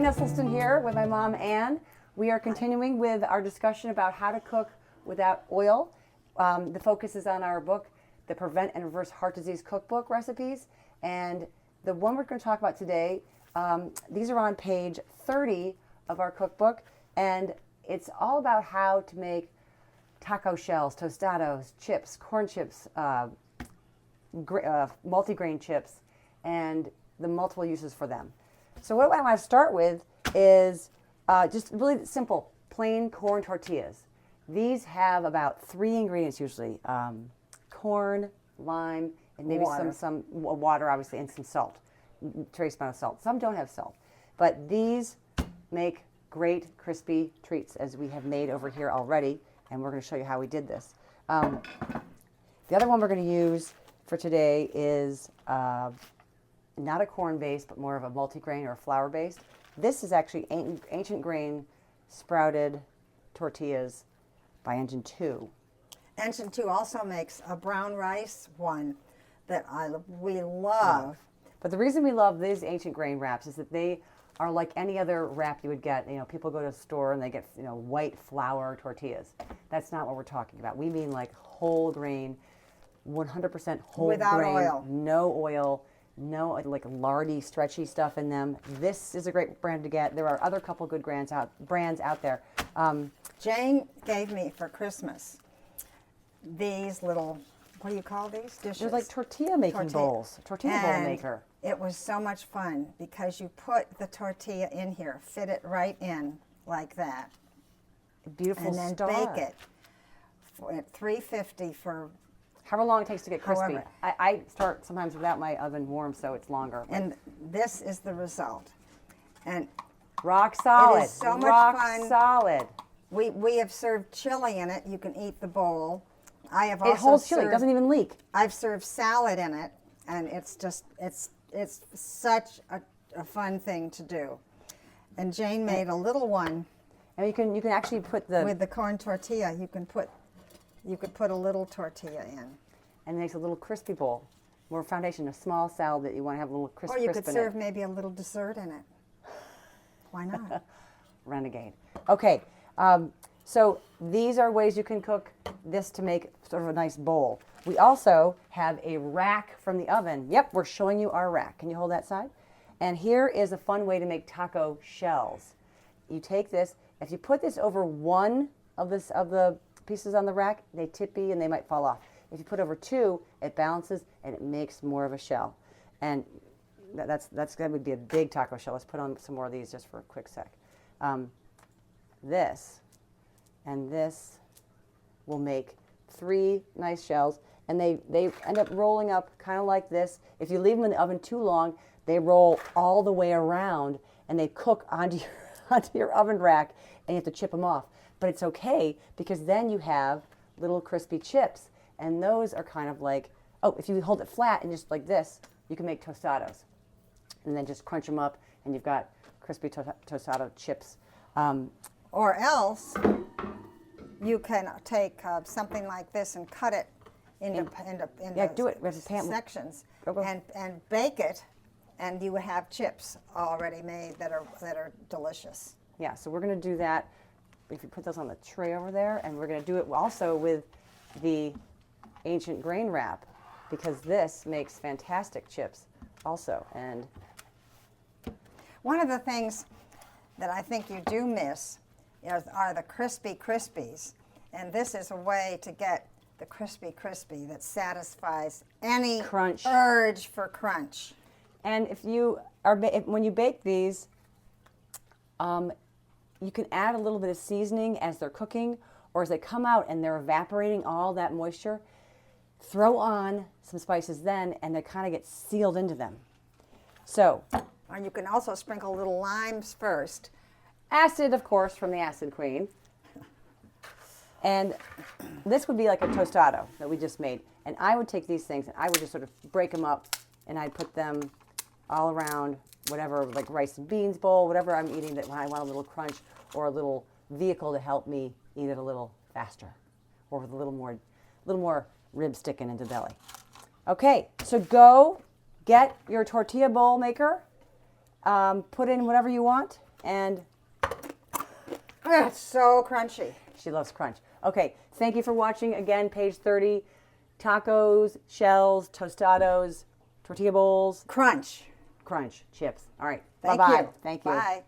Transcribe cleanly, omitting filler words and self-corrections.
Nestleton here with my mom, Ann. We are continuing with our discussion about how to cook without oil. The focus is on our book, The Prevent and Reverse Heart Disease Cookbook Recipes. And the one we're going to talk about today, these are on page 30 of our cookbook. And it's all about how to make taco shells, tostados, chips, corn chips, multigrain chips, and the multiple uses for them. So what I want to start with is just really simple, plain corn tortillas. These have about 3 ingredients usually: corn, lime, and maybe some water, obviously, and some salt, trace amount of salt. Some don't have salt, but these make great crispy treats, as we have made over here already, and we're going to show you how we did this. The other one we're going to use for today is not a corn based, but more of a multigrain or a flour based. This is actually Ancient Grain Sprouted Tortillas by Engine 2. Engine 2 also makes a brown rice one that we love. But the reason we love these Ancient Grain wraps is that they are like any other wrap you would get. You know, people go to a store and they get, white flour tortillas. That's not what we're talking about. We mean like whole grain, 100% whole Without grain, oil. no oil, no like lardy, stretchy stuff in them. This is a great brand to get. There are other couple good brands out there. Jane gave me for Christmas these little, what do you call these dishes? They're like tortilla making bowls, tortilla bowl maker. It was so much fun because you put the tortilla in here, fit it right in like that. Beautiful and then star. bake it at 350 for however long it takes to get crispy. However. I start sometimes without my oven warm, so it's longer. And this is the result. And rock solid. It is so much rock fun. solid. we have served chili in it. You can eat the bowl. I have also It holds chili. It doesn't even leak. I've served salad in it, and it's such a fun thing to do. And Jane made a little one. And you can actually put with the corn tortilla. You could put a little tortilla in. And it makes a little crispy bowl. More foundation, a small salad that you want to have a little crisp Or you crisp could in serve it. maybe a little dessert in it. Why not? Renegade. Okay, so these are ways you can cook this to make sort of a nice bowl. We also have a rack from the oven. Yep, we're showing you our rack. Can you hold that side? And here is a fun way to make taco shells. You take this, if you put this over one of the pieces on the rack, they tippy and they might fall off. If you put over 2, it balances and it makes more of a shell. And that would be a big taco shell. Let's put on some more of these just for a quick sec. This and this will make 3 nice shells, and they end up rolling up kind of like this. If you leave them in the oven too long, they roll all the way around and they cook onto your oven rack, and you have to chip them off. But it's okay because then you have little crispy chips, and those are kind of like, if you hold it flat and just like this, you can make tostados, and then just crunch them up, and you've got crispy tostado chips. Or else you can take something like this and cut it into do it. We have a pan. sections Go. and bake it, and you have chips already made that are delicious. Yeah, so we're going to do that. If you put those on the tray over there, and we're going to do it also with the Ancient Grain wrap, because this makes fantastic chips also. And one of the things that I think you do miss are the crispy crispies, and this is a way to get the crispy crispy that satisfies any crunch urge for crunch. And when you bake these, you can add a little bit of seasoning as they're cooking, or as they come out and they're evaporating all that moisture. Throw on some spices then, and they kind of get sealed into them. So, and you can also sprinkle little limes first. Acid, of course, from the Acid Queen. And this would be like a tostado that we just made. And I would take these things and I would just sort of break them up, and I'd put them all around whatever, like rice and beans bowl, whatever I'm eating that when I want a little crunch, or a little vehicle to help me eat it a little faster, or with a little more rib sticking into belly. Okay, so go get your tortilla bowl maker, put in whatever you want, And It's so crunchy. she loves crunch. Okay, thank you for watching. Again, page 30, tacos, shells, tostados, tortilla bowls, Crunch. crunch, chips. All right, Thank bye-bye. you. Thank you. Bye.